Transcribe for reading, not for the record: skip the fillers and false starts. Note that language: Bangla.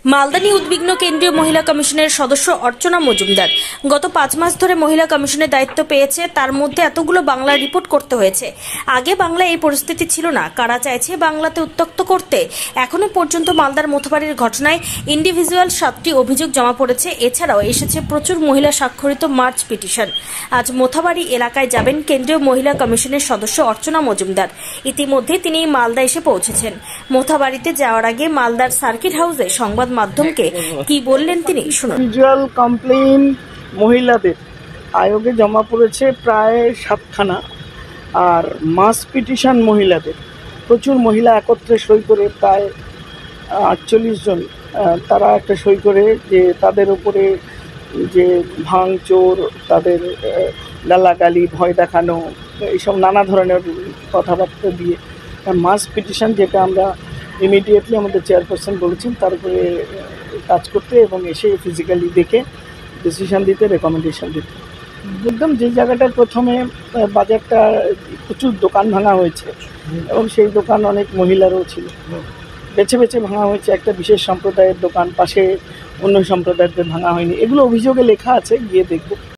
মালদা নিয়ে উদ্বিগ্ন কেন্দ্রীয় মহিলা কমিশনের সদস্য অর্চনা মজুমদার। গত 5 মাস ধরে মহিলা কমিশনের দায়িত্ব পেয়েছে, তার মধ্যে এতগুলো বাংলা রিপোর্ট করতে হয়েছে। আগে বাংলায় এই পরিস্থিতি ছিল না। কারা চাইছে বাংলাতে উত্তক্ত করতে? এখনো পর্যন্ত মালদার মোথাবাড়ির ঘটনায় ইন্ডিভিজুয়াল 7টি অভিযোগ জমা পড়েছে। এছাড়াও এসেছে প্রচুর মহিলা স্বাক্ষরিত মার্চ পিটিশন। আজ মোথাবাড়ি এলাকায় যাবেন কেন্দ্রীয় মহিলা কমিশনের সদস্য অর্চনা মজুমদার। ইতিমধ্যে তিনি মালদা এসে পৌঁছেছেন। মোথাবাড়িতে যাওয়ার আগে মালদার সার্কিট হাউসে সংবাদ মাধ্যমকে কি বললেন তিনি শুনুন। ইন্ডিভিজুয়াল কমপ্লেইন মহিলাদের আয়োগে জমা পড়েছে প্রায় 7খানা, আর মাস পিটিশন মহিলাদের প্রচুর মহিলা একত্রে সই করে প্রায় 48 জন তারা একটা সই করে যে তাদের উপরে যে ভাঙচোর, তাদের গালাগালি, ভয় দেখানো, এইসব নানা ধরনের কথাবার্তা দিয়ে মাস পিটিশন, যেটা আমরা ইমিডিয়েটলি আমাদের চেয়ারপারসন বলেছেন তার উপরে কাজ করতে এবং এসে ফিজিক্যালি দেখে ডিসিশন দিতে, রেকমেন্ডেশন দিতে। একদম যে জায়গাটার প্রথমে বাজারটা প্রচুর দোকান ভাঙা হয়েছে এবং সেই দোকান অনেক মহিলারও ছিল, বেছে বেছে ভাঙা হয়েছে। একটা বিশেষ সম্প্রদায়ের দোকান, পাশে অন্য সম্প্রদায়ের ভাঙা হয়নি। এগুলো অভিযোগে লেখা আছে, গিয়ে দেখব।